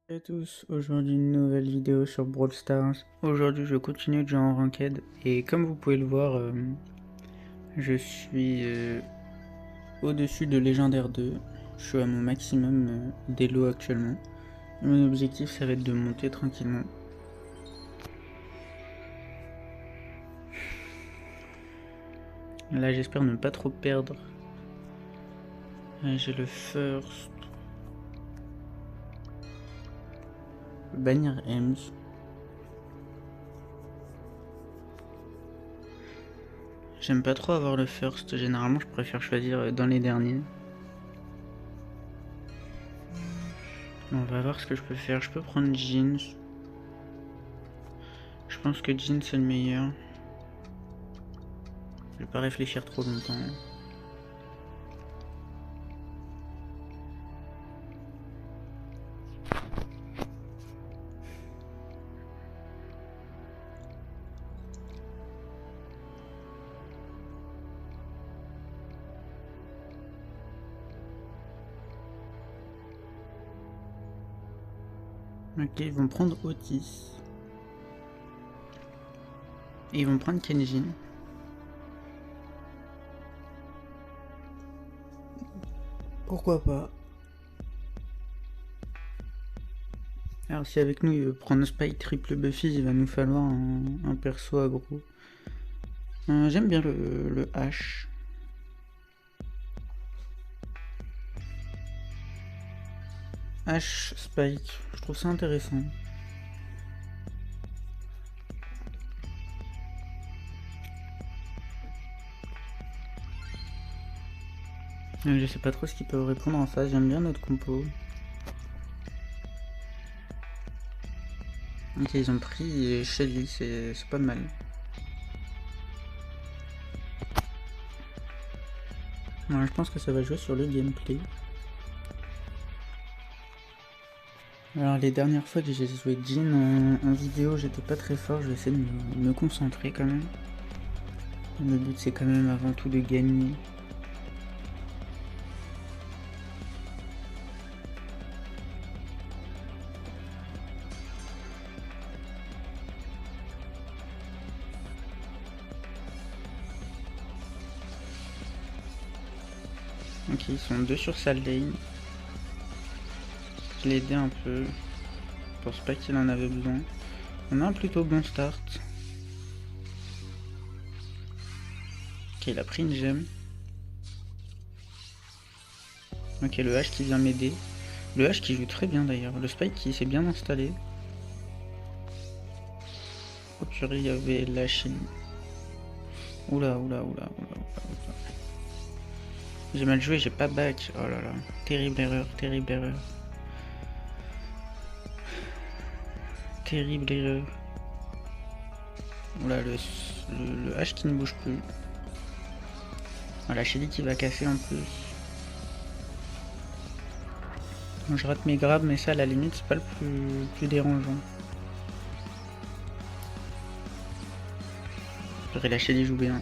Salut à tous, aujourd'hui une nouvelle vidéo sur Brawl Stars. Aujourd'hui je continue de jouer en Ranked et comme vous pouvez le voir, je suis au-dessus de Légendaire 2. Je suis à mon maximum d'Elo actuellement. Et mon objectif ça va être de monter tranquillement. Là j'espère ne pas trop perdre. J'ai le first. Bannir Ems. J'aime pas trop avoir le first, généralement je préfère choisir dans les derniers. On va voir ce que je peux faire, je peux prendre Jean. Je pense que Jean c'est le meilleur. Je vais pas réfléchir trop longtemps. Ok, ils vont prendre Otis. Et ils vont prendre Kenji. Pourquoi pas? Alors si avec nous il veut prendre Spike triple Buffy, il va nous falloir un perso aggro. J'aime bien le H. H Spike, je trouve ça intéressant. Je sais pas trop ce qu'ils peuvent répondre en face, j'aime bien notre compo. Ok, ils ont pris Shelly, c'est pas mal. Alors, je pense que ça va jouer sur le gameplay. Alors les dernières fois que j'ai joué Jean en vidéo, j'étais pas très fort, je vais essayer de me concentrer quand même. Le but c'est quand même avant tout de gagner. Ok, ils sont deux sur sa lane. Je l'ai aidé un peu. Je pense pas qu'il en avait besoin. On a un plutôt bon start. Ok, il a pris une gemme. Ok, le H qui vient m'aider. Le H qui joue très bien d'ailleurs. Le Spike qui s'est bien installé. Oh purée, il y avait la Chine. Oula, oula, oula, oula, oula. J'ai mal joué, j'ai pas back. Oh là là. Terrible erreur, terrible erreur. Terrible erreur. Oula, le H qui ne bouge plus. Voilà, Shelly qui va casser en plus. Je rate mes grabs, mais ça à la limite c'est pas le plus dérangeant. J'aurais lâché les joue bien.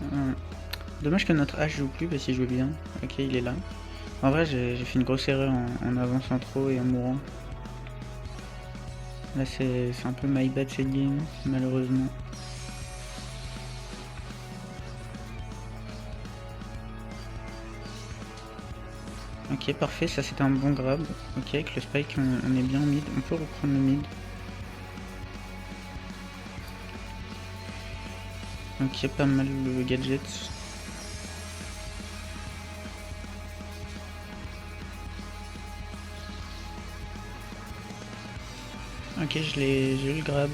Dommage que notre H joue plus parce qu'il joue bien. Ok, il est là. En vrai, j'ai fait une grosse erreur en avançant trop et en mourant. Là, c'est un peu my bad cette game, malheureusement. Ok, parfait, ça c'était un bon grab. Ok, avec le spike, on est bien en mid. On peut reprendre le mid. Ok, pas mal le gadget. Ok, j'ai eu le grab.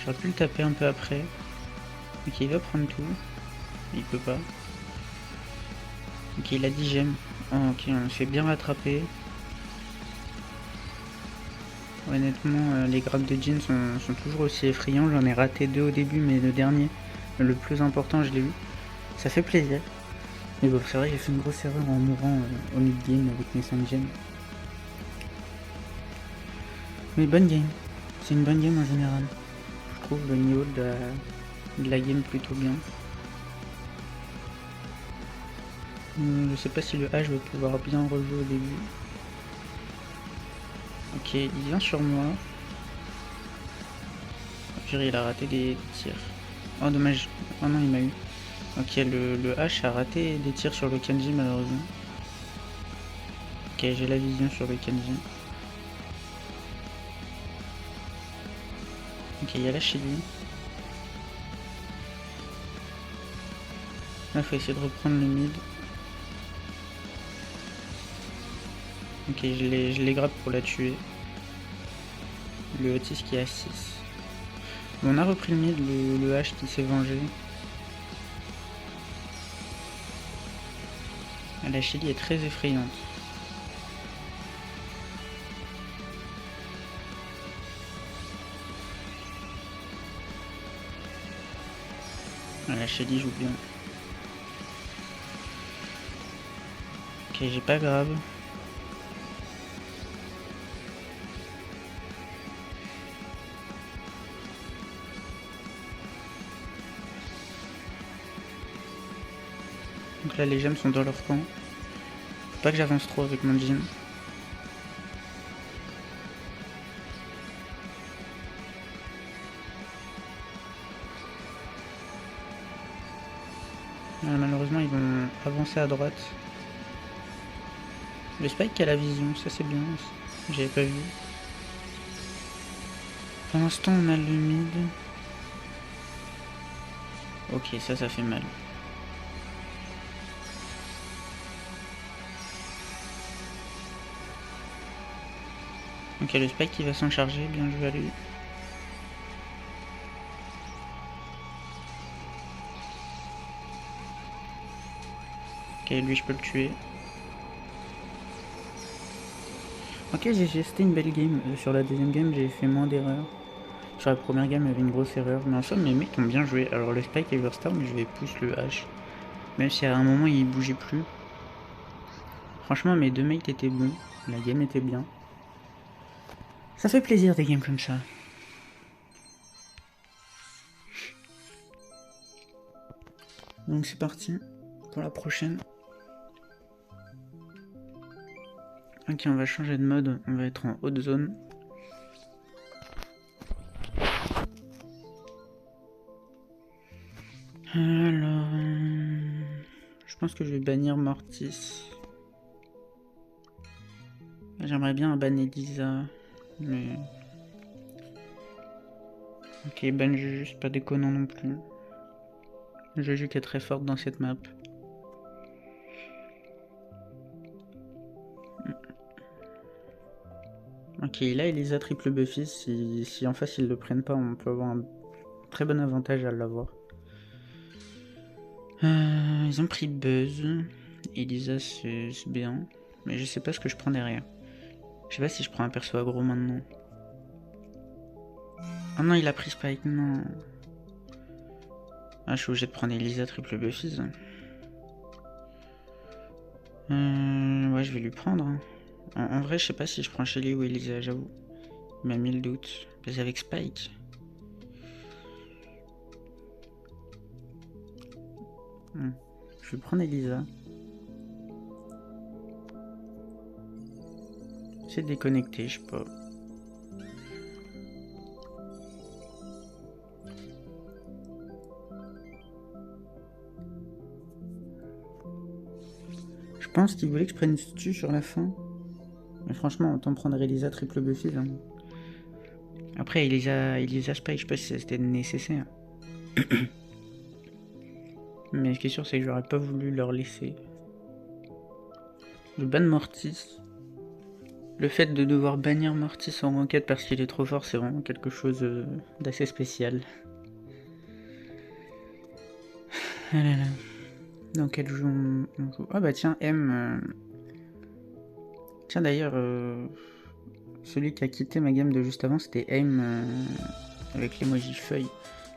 J'aurais pu le taper un peu après. Ok, il va prendre tout. Il peut pas. Ok, il a 10 gemmes. Oh, ok, on s'est bien rattrapé. Honnêtement, les grabs de Jean sont toujours aussi effrayants. J'en ai raté 2 au début, mais le dernier, le plus important, je l'ai eu. Ça fait plaisir. Mais bon, c'est vrai, j'ai fait une grosse erreur en mourant au mid-game avec mes 5 gemmes. Mais bonne game. C'est une bonne game en général. Je trouve le niveau de la game plutôt bien. Je sais pas si le H va pouvoir bien rejouer au début. Ok, il vient sur moi. Oh, purée, il a raté des tirs. Oh dommage. Oh non, il m'a eu. Ok, le H a raté des tirs sur le Kenji malheureusement. Ok, j'ai la vision sur le Kenji. Ok, il y a la Chili. Là, faut essayer de reprendre le mid. Ok, je les grappe pour la tuer. Le Otis qui est à 6. Bon, on a repris le mid, le H qui s'est vengé. La Chili est très effrayante. La Chili joue bien. Ok, j'ai pas grave. Donc là, les gemmes sont dans leur camp. Faut pas que j'avance trop avec mon Jhin. Malheureusement, ils vont avancer à droite. Le Spike qui a la vision, ça c'est bien. J'avais pas vu. Pour l'instant, on a le mid. Ok, ça fait mal. Ok, le Spike qui va s'en charger, bien joué à lui. Ok, lui je peux le tuer. Ok, j'ai gesté une belle game. Sur la deuxième game, j'ai fait moins d'erreurs. Sur la première game, il y avait une grosse erreur. Mais en somme, mes mecs ont bien joué. Alors le Spike est versatile, mais je vais push le H. Même si à un moment, il bougeait plus. Franchement, mes deux mates étaient bons. La game était bien. Ça fait plaisir des games comme ça. Donc c'est parti pour la prochaine. Ok, on va changer de mode. On va être en haute zone. Alors... je pense que je vais bannir Mortis. J'aimerais bien un ban Elisa. Mais... ok, ban Juju, c'est pas déconnant non plus. Juju qui est très forte dans cette map. Ok, là Elisa triple Buffy. Si en face ils le prennent pas, on peut avoir un très bon avantage à l'avoir. Ils ont pris Buzz. Elisa c'est bien. Mais je sais pas ce que je prends derrière. Je sais pas si je prends un perso aggro maintenant. Oh non, il a pris Spike, non. Ah, je suis obligé de prendre Elisa triple Buffy. Ouais, je vais lui prendre. En vrai, je sais pas si je prends Shelly ou Elisa, j'avoue. Il m'a mis le doute. Mais avec Spike. Je vais prendre Elisa. C'est déconnecté, je sais pas. Je pense qu'il voulait que je prenne une stu sur la fin. Mais franchement, autant prendre Elisa triple Buffy. Hein. Après, Elisa Spike, je sais pas si c'était nécessaire. Mais ce qui est sûr, c'est que j'aurais pas voulu leur laisser. Je banne Mortis. Le fait de devoir bannir Mortis en ranked parce qu'il est trop fort, c'est vraiment quelque chose d'assez spécial. Ah là là. Dans quel jeu on joue? Ah bah tiens, M. Tiens d'ailleurs, celui qui a quitté ma game de juste avant, c'était M avec l'emoji feuille.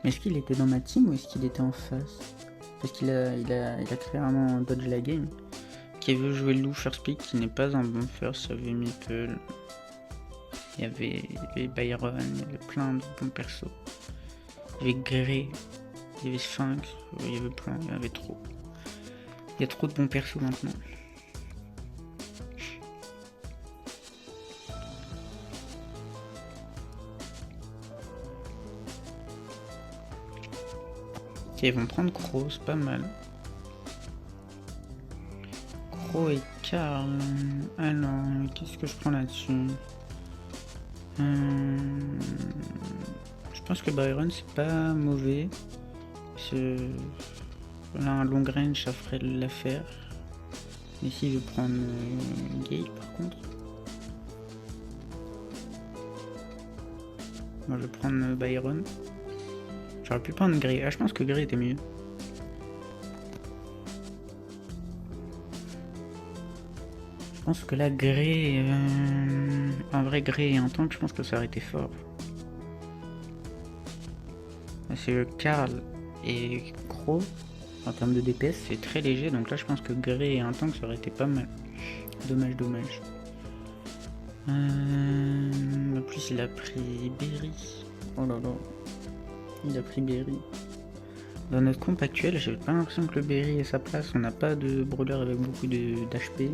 Mais est-ce qu'il était dans ma team ou est-ce qu'il était en face? Parce qu'il a clairement dodge la game. Qui veut jouer le loup first pick, qui n'est pas un bon first. Il y avait Meeple, il y avait Byron, il y avait plein de bons persos. Il y avait Grey, il y avait Sphinx, il y avait plein, il y avait trop. Il y a trop de bons persos maintenant. Ok, ils vont prendre Crow, c'est pas mal. Crow et Karl. Alors, qu'est-ce que je prends là-dessus? Je pense que Byron c'est pas mauvais. Là, un long range ça ferait l'affaire. Mais si je vais prendre Gale par contre. Moi je vais prendre Byron. J'aurais pu prendre Grey. Ah, je pense que Grey était mieux. Je pense que là, Grey. En vrai, Grey et un tank, je pense que ça aurait été fort. C'est Karl et Crow. En termes de DPS, c'est très léger. Donc là, je pense que Grey et un tank, ça aurait été pas mal. Dommage, dommage. En plus, il a pris Berry. Oh là là. Il a pris Berry. Dans notre comp actuel, j'ai pas l'impression que le Berry ait sa place. On n'a pas de brawler avec beaucoup d'HP.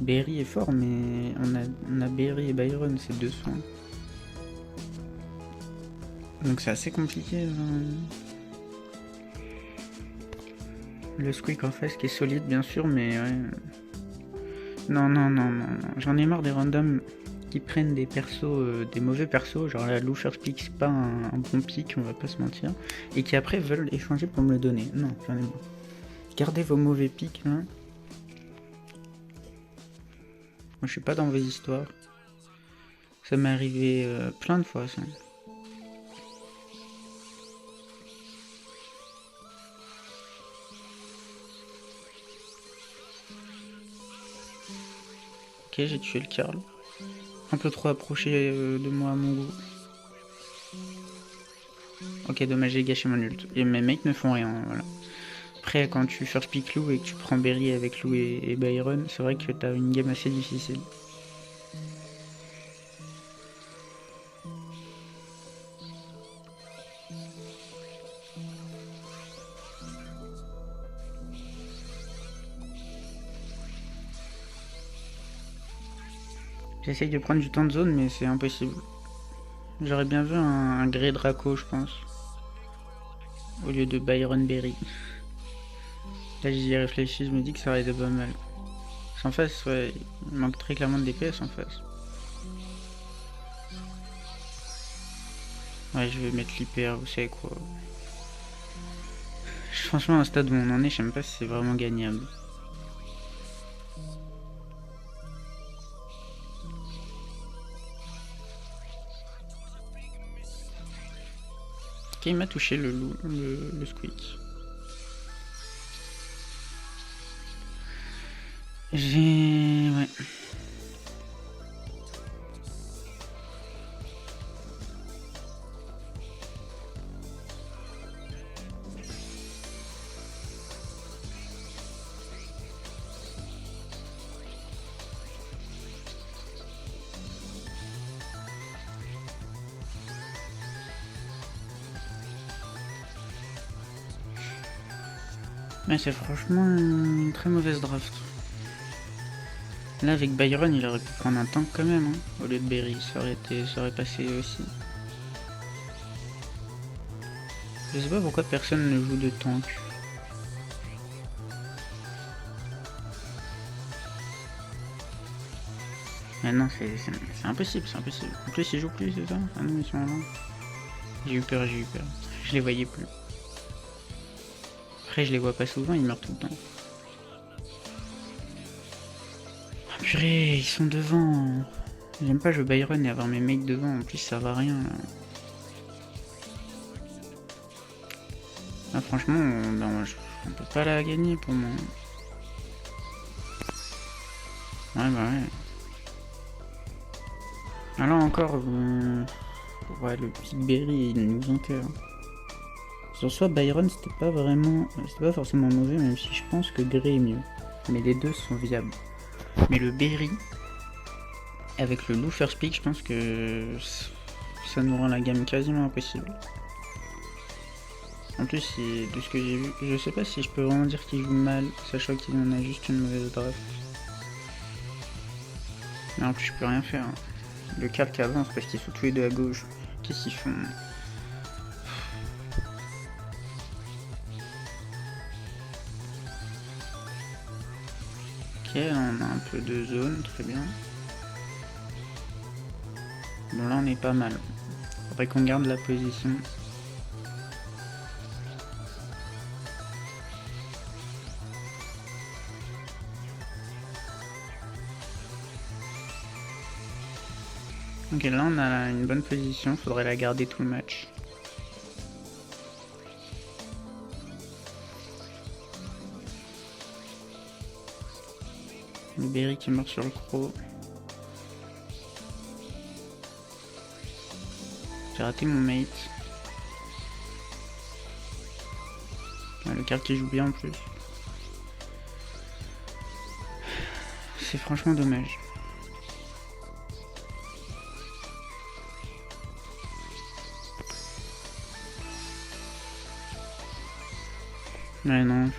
Berry est fort, mais on a Berry et Byron, c'est 200. Donc c'est assez compliqué. Le squeak en face qui est solide, bien sûr, mais ouais. Non. J'en ai marre des randoms qui prennent des persos, des mauvais persos, genre la Lou First Pick, c'est pas un bon pick, on va pas se mentir, et qui après veulent échanger pour me le donner. Non, j'en ai marre. Gardez vos mauvais picks, hein. Moi je suis pas dans vos histoires. Ça m'est arrivé plein de fois ça. Ok, j'ai tué le Karl. Un peu trop approché de moi à mon goût. Ok, dommage, j'ai gâché mon ult. Et mes mecs ne font rien, voilà. Après, quand tu first pick Lou et que tu prends Berry avec Lou et Byron, c'est vrai que t'as une game assez difficile. J'essaye de prendre du temps de zone, mais c'est impossible. J'aurais bien vu un Grey Draco, je pense. Au lieu de Byron Berry. Là, j'y ai réfléchi, je me dis que ça aurait été pas mal. En face, ouais, il manque très clairement de DPS en face. Ouais, je vais mettre l'hyper, vous savez quoi. Franchement, à un stade où on en est, je sais même pas si c'est vraiment gagnable. Ok, il m'a touché le squeak. Ouais. Ouais, c'est franchement une très mauvaise draft. Là, avec Byron, il aurait pu prendre un tank quand même, hein, au lieu de Berry, ça aurait passé aussi. Je sais pas pourquoi personne ne joue de tank. Mais non, c'est impossible, c'est impossible. En plus, ils jouent plus, c'est ça? Ah non, ils sont là. J'ai eu peur. Je les voyais plus. Après, je les vois pas souvent, ils meurent tout le temps. Ah, purée, ils sont devant. J'aime pas jouer Byron et avoir mes mecs devant, en plus ça va rien là. Ah, franchement, on peut pas la gagner pour moi. Ouais, bah ouais. Alors encore, ouais, le pick Berry il nous enterre. Sur soi, Byron c'était pas forcément mauvais, même si je pense que Grey est mieux. Mais les deux sont viables. Mais le Berry, avec le Lou First Pick, je pense que ça nous rend la game quasiment impossible. En plus, de ce que j'ai vu, je sais pas si je peux vraiment dire qu'il joue mal, sachant qu'il en a juste une mauvaise draft. Mais en plus, je peux rien faire. Hein. Le Karl qui avance parce qu'ils sont tous les deux à gauche. Qu'est-ce qu'ils font? Ok, là on a un peu de zone, très bien. Bon là on est pas mal. Faudrait qu'on garde la position. Ok, là on a une bonne position, faudrait la garder tout le match. Le Berry qui meurt sur le croc. J'ai raté mon mate. Ah, le carte qui joue bien en plus. C'est franchement dommage. Ouais non.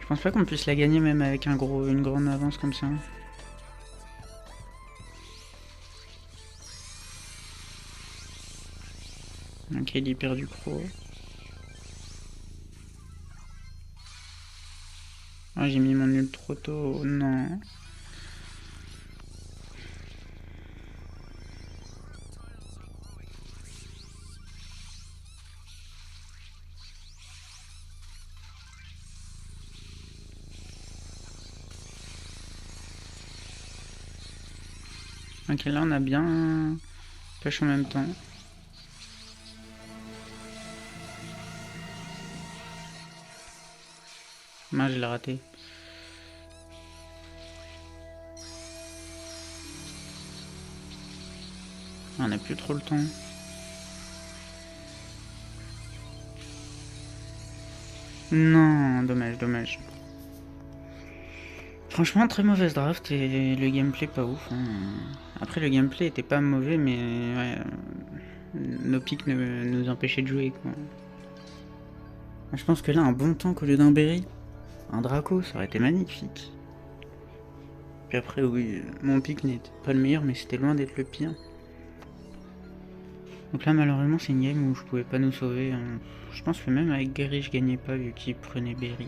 Je pense pas qu'on puisse la gagner même avec une grande avance comme ça. Ok, il perd du croc. Ah, j'ai mis mon nul trop tôt, non. Ok, là on a bien pêche en même temps. Moi je l'ai raté. On a plus trop le temps. Non, dommage, dommage. Franchement, très mauvaise draft et le gameplay pas ouf. Hein. Après, le gameplay était pas mauvais, mais ouais, nos pics nous empêchaient de jouer. Quoi. Je pense que là, un bon tank au lieu d'un Berry, un Draco, ça aurait été magnifique. Puis après, oui, mon pic n'était pas le meilleur, mais c'était loin d'être le pire. Donc là, malheureusement, c'est une game où je pouvais pas nous sauver. Hein. Je pense que même avec Gary, je gagnais pas vu qu'il prenait Berry.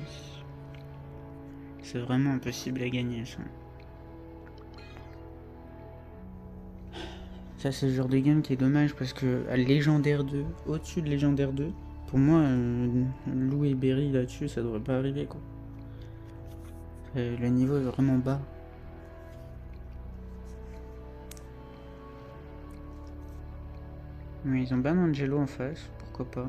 C'est vraiment impossible à gagner, ça. Ça, c'est le genre de game qui est dommage parce que à Légendaire 2, au-dessus de Légendaire 2, pour moi, Lou et Berry là-dessus, ça devrait pas arriver, quoi. Le niveau est vraiment bas. Mais ils ont ban Angelo en face, pourquoi pas.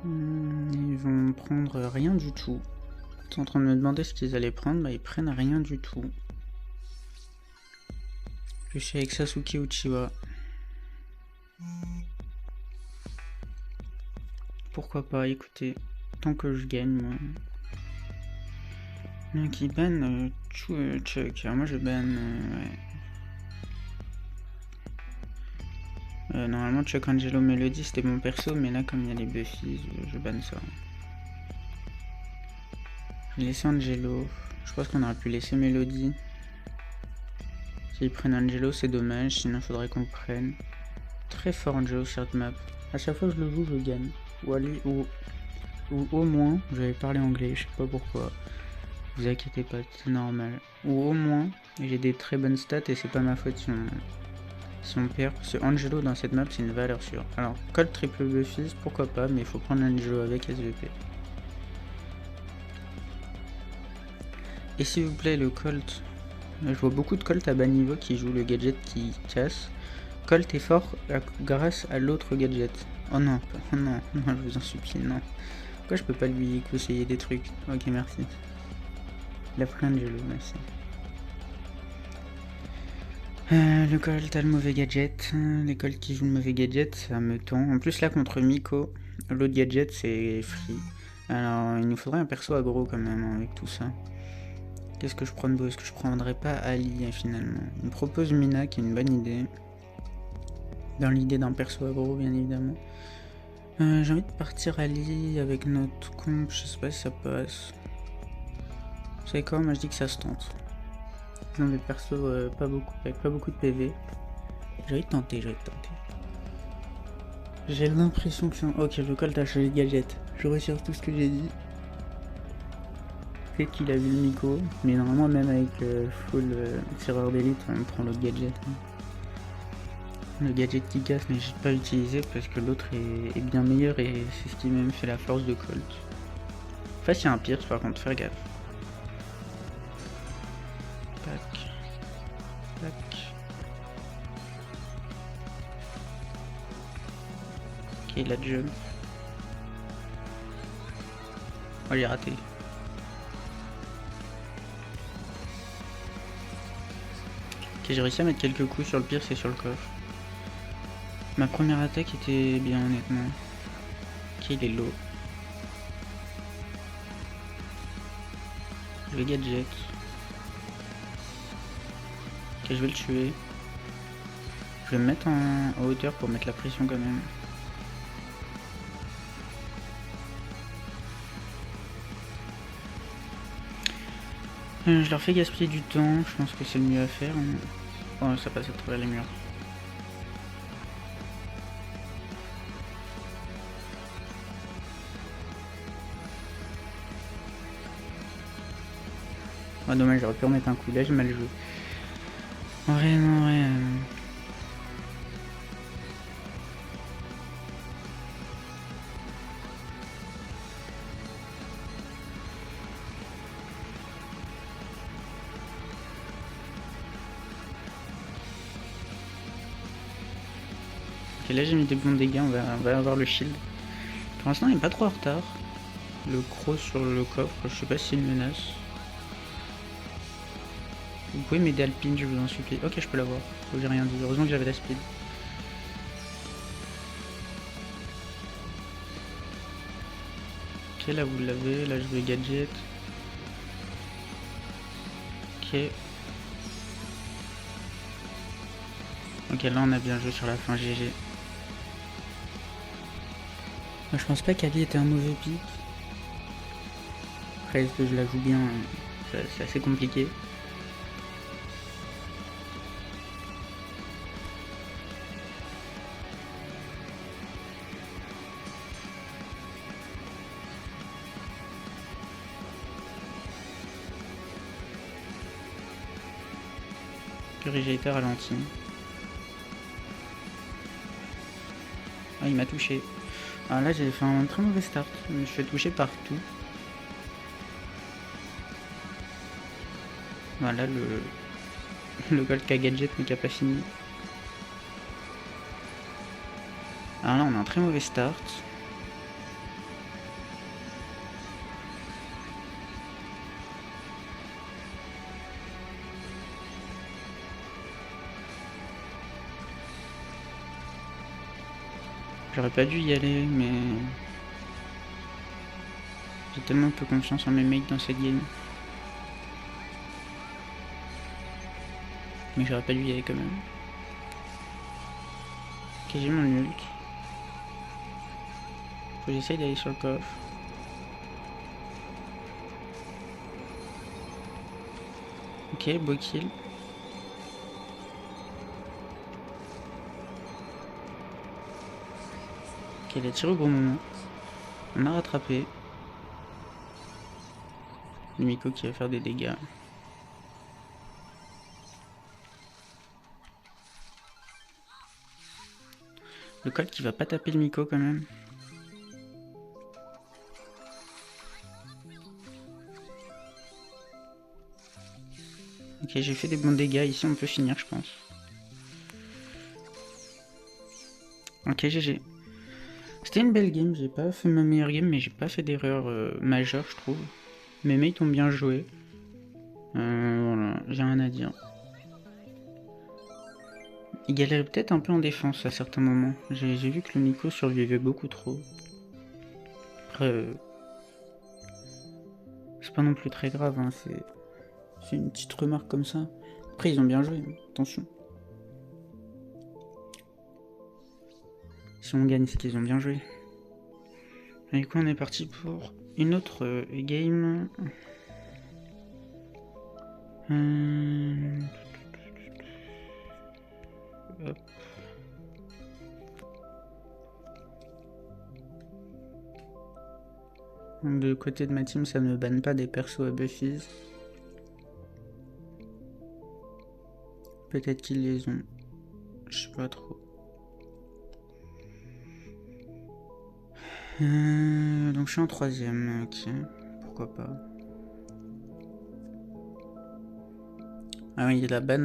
Ils vont prendre rien du tout. Ils sont en train de me demander ce qu'ils allaient prendre, bah ils prennent rien du tout. Je suis avec Sasuke Uchiwa. Pourquoi pas, écoutez, tant que je gagne, moi. Donc il ban Chuck, alors moi je ban... ouais. Normalement Chuck Angelo Melody c'était mon perso, mais là comme il y a les Buffy, je banne ça. J'ai laissé Angelo, je pense qu'on aurait pu laisser Melody. S'ils prennent Angelo c'est dommage, sinon faudrait qu'on le prenne. Très fort Angelo sur cette map. A chaque fois que je le joue je gagne. Ou au moins, j'avais parlé anglais, je sais pas pourquoi. Vous inquiétez pas, c'est normal. Ou au moins, j'ai des très bonnes stats et c'est pas ma faute si on perd. Parce que Angelo dans cette map c'est une valeur sûre. Alors, Colt triple Buffy, pourquoi pas, mais il faut prendre Angelo avec SVP. Et s'il vous plaît, le Colt. Je vois beaucoup de Colt à bas niveau qui jouent le gadget qui casse. Colt est fort grâce à l'autre gadget. Oh non, non, je vous en supplie, non. Pourquoi je peux pas lui conseiller des trucs? Ok, merci. Il a pris Angelo, merci. Le Colt a le mauvais gadget. Les Colts qui jouent le mauvais gadget, ça me tend. En plus, là, contre Miko, l'autre gadget, c'est free. Alors, il nous faudrait un perso aggro quand même, hein, avec tout ça. Qu'est-ce que je prends de beau? Est-ce que je prendrais pas Ali, finalement? Il me propose Mina, qui est une bonne idée. Dans l'idée d'un perso aggro, bien évidemment. J'ai envie de partir Ali avec notre comp, je sais pas si ça passe. Vous savez quoi, moi je dis que ça se tente. Ils ont des persos avec pas beaucoup de PV. J'aurais tenté. J'ai l'impression que c'est un... Ok, le Colt a changé de gadget. Je retire tout ce que j'ai dit. Peut-être qu'il a vu le Miko, mais normalement même avec full tireur d'élite, on prend l'autre gadget. Le gadget qui casse, mais j'ai pas utilisé parce que l'autre est bien meilleur et c'est ce qui même fait la force de Colt. Enfin, il y a un pire, par contre, faire gaffe. Tac. Tac. Ok, il a jump. Oh, j'ai raté. Ok, j'ai réussi à mettre quelques coups sur le pire, c'est sur le coffre. Ma première attaque était bien, honnêtement. Ok, il est low. Le gadget. Ok, je vais le tuer. Je vais me mettre en hauteur pour mettre la pression quand même. Je leur fais gaspiller du temps, je pense que c'est le mieux à faire. Oh, ça passe à travers les murs. Ah dommage, j'aurais pu remettre un coup, là j'ai mal joué. En vrai, non, en vrai... Ok, là j'ai mis des bons dégâts, on va avoir le shield. Pour l'instant il est pas trop en retard. Le croc sur le coffre, je sais pas si c'est une menace. Vous pouvez m'aider Alpine, je vous en supplie. Ok, je peux l'avoir. J'ai rien dit. Heureusement que j'avais la speed. Ok, là vous l'avez. Là je vais gadget. Ok. Ok, là on a bien joué sur la fin. GG. Moi, je pense pas qu'Ali était un mauvais pick. Après, est-ce que je la joue bien? C'est assez compliqué. Purée, j'ai été ralenti. Ah, il m'a touché. Ah, là, j'ai fait un très mauvais start. Je me suis fait toucher partout. Voilà, le gold qui a gadget mais qui a pas fini. Alors là, on a un très mauvais start. J'aurais pas dû y aller, mais... J'ai tellement peu confiance en mes mates dans cette game. Mais j'aurais pas dû y aller quand même. Ok, j'ai mon ult. Faut que j'essaye d'aller sur le coffre. Ok, beau kill. Ok, il a tiré au bon moment. On a rattrapé. Le Miko qui va faire des dégâts. Le Colt qui va pas taper le Miko quand même. Ok, j'ai fait des bons dégâts. Ici, on peut finir, je pense. Ok, GG. C'était une belle game. J'ai pas fait ma meilleure game, mais j'ai pas fait d'erreur majeure, je trouve. Mes mates ont bien joué. Voilà, j'ai rien à dire. Il galérait peut-être un peu en défense à certains moments. J'ai vu que le Miko survivait beaucoup trop. Après, c'est pas non plus très grave, hein, c'est une petite remarque comme ça. Après, ils ont bien joué, hein, attention. Si on gagne, c'est qu'ils ont bien joué. Et du coup, on est parti pour une autre game. Hop. De côté de ma team, ça ne banne pas des persos à Buffy. Peut-être qu'ils les ont. Je sais pas trop. Donc je suis en 3ème, ok. Pourquoi pas. Ah oui, il a ban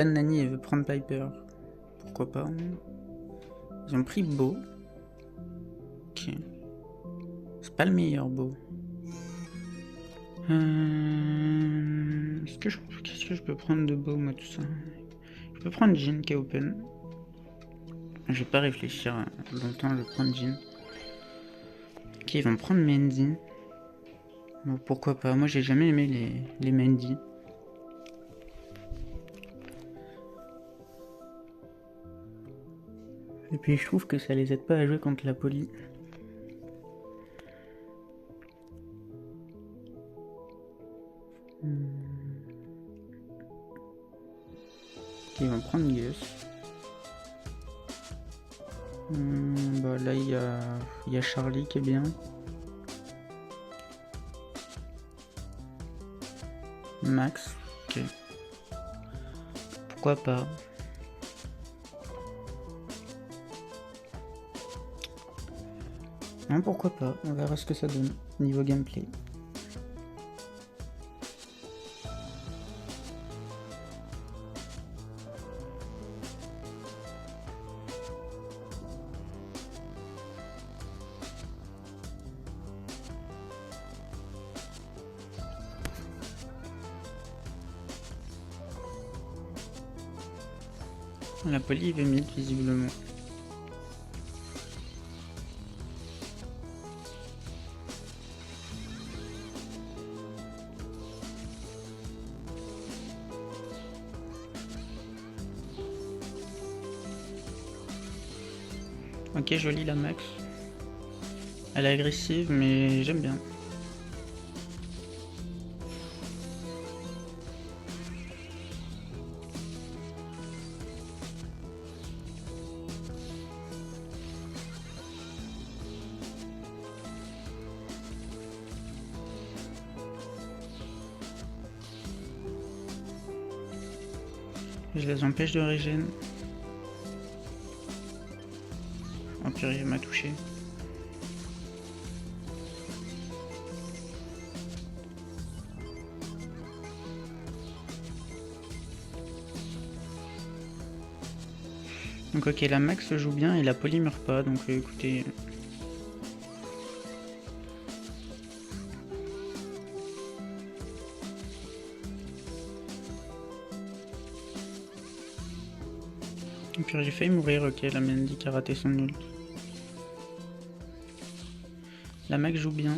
Nani et veut prendre Piper. Pourquoi pas. Ils ont pris Beau. Ok. C'est pas le meilleur Beau. Qu'est-ce que je peux prendre de Beau, moi, tout ça? Je peux prendre Jhin qui est open. Je vais pas réfléchir longtemps, je vais prendre Jhin. Ok, ils vont prendre Mendy. Bon, pourquoi pas, moi j'ai jamais aimé les Mendy. Et puis je trouve que ça les aide pas à jouer contre la poly. Ok, ils vont prendre Gus. Bah là il y a Charlie qui est bien. Max, ok. Pourquoi pas. Non, pourquoi pas, on verra ce que ça donne niveau gameplay. La poly veut mid visiblement. Ok, jolie la Max. Elle est agressive mais j'aime bien. Je les empêche de régène. Oh purée, il m'a touché. Donc ok, la Max joue bien et la poly meurt pas, donc écoutez... Purée, j'ai failli mourir, ok, la Mendy qui a raté son ult. La Max joue bien.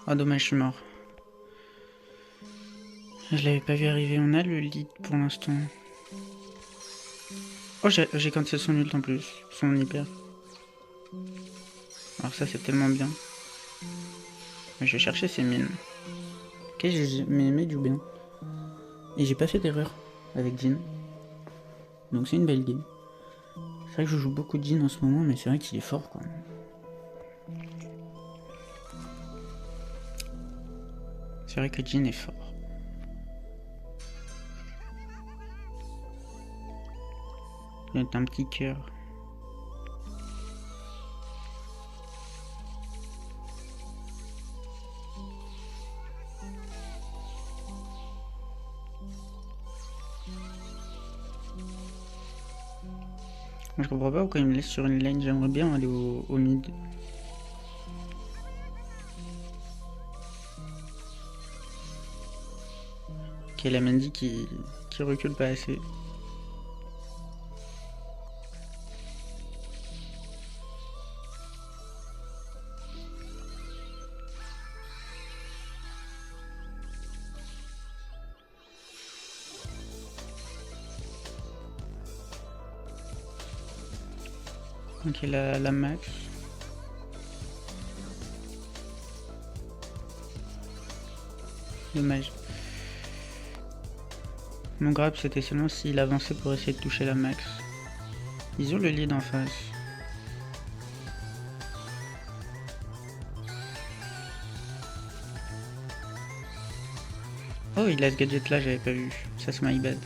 Ah dommage, je suis mort. Je l'avais pas vu arriver, on a le lead pour l'instant. Oh, j'ai cancel son ult en plus, son hyper. Alors ça c'est tellement bien. Mais je vais chercher ses mines. Ok, mais joue bien. Et j'ai pas fait d'erreur avec Jhin. Donc c'est une belle game. C'est vrai que je joue beaucoup de Jhin en ce moment, mais c'est vrai qu'il est fort quoi. C'est vrai que Jhin est fort. Il est un petit cœur. Moi, je comprends pas pourquoi il me laisse sur une lane, j'aimerais bien aller au mid. Ok, la Mendy qui recule pas assez. Ok, la max. Dommage. Mon grab c'était seulement s'il avançait pour essayer de toucher la max. Ils ont le lead en face. Oh, il a ce gadget là, j'avais pas vu. Ça c'est my bad.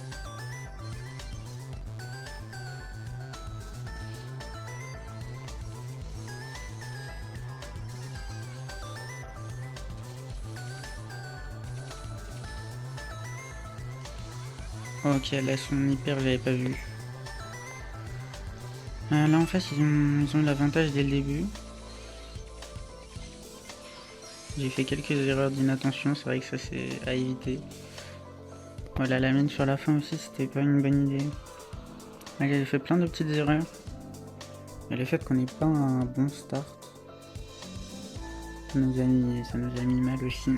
Ok, là son hyper, j'avais pas vu. Là en face, ils ont l'avantage dès le début. J'ai fait quelques erreurs d'inattention, c'est vrai que ça c'est à éviter. Voilà, la mine sur la fin aussi, c'était pas une bonne idée. J'ai fait plein de petites erreurs. Et le fait qu'on n'ait pas un bon start, ça nous a mis mal aussi.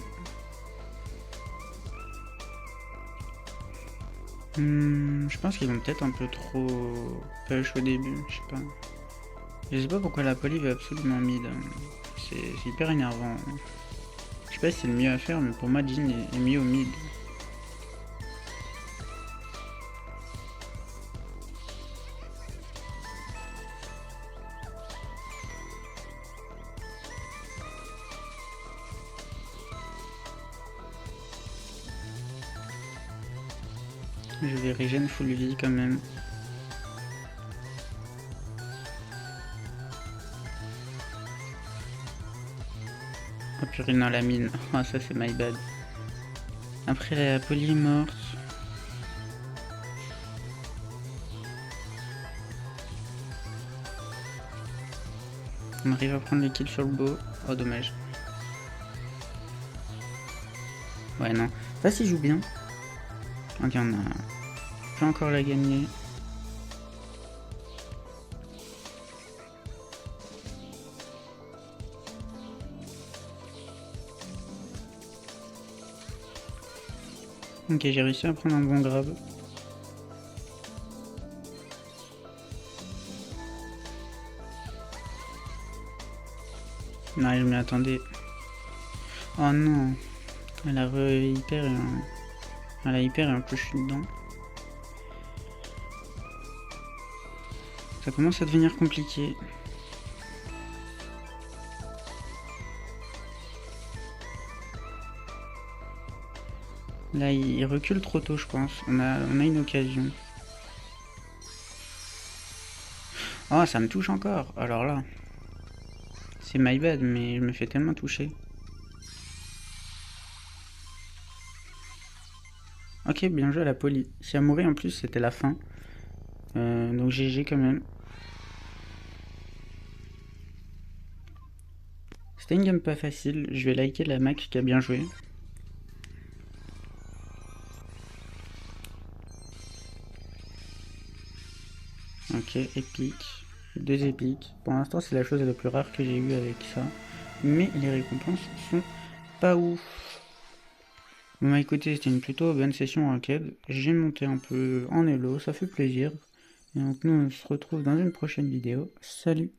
Je pense qu'ils vont peut-être un peu trop push au début, je sais pas. Je sais pas pourquoi la poly veut absolument mid. C'est hyper énervant. Je sais pas si c'est le mieux à faire, mais pour moi Jhin est mieux au mid. Je vais regen full vie quand même. Oh purée, dans la mine. Ah, ça c'est my bad. Après la poly est morte. On arrive à prendre les kills sur le beau. Oh dommage. Ouais non. Pas s'il joue bien. Ok, on a pas encore la gagner. Ok, j'ai réussi à prendre un bon grab. Non, je m'y attendais. Oh non. Elle a hyper et elle a hyper et un peu je suis dedans. Ça commence à devenir compliqué. Là, il recule trop tôt, je pense. On a une occasion. Oh, ça me touche encore. Alors là, c'est my bad, mais je me fais tellement toucher. Ok, bien joué à la poly. Si elle mourait en plus, c'était la fin. Donc GG quand même. C'était une game pas facile. Je vais liker la Mac qui a bien joué. Ok, épique. 2 épiques. Pour l'instant, c'est la chose la plus rare que j'ai eue avec ça. Mais les récompenses sont pas ouf. Bon bah écoutez, c'était une plutôt bonne session ranked. J'ai monté un peu en elo, ça fait plaisir. Et donc nous on se retrouve dans une prochaine vidéo. Salut!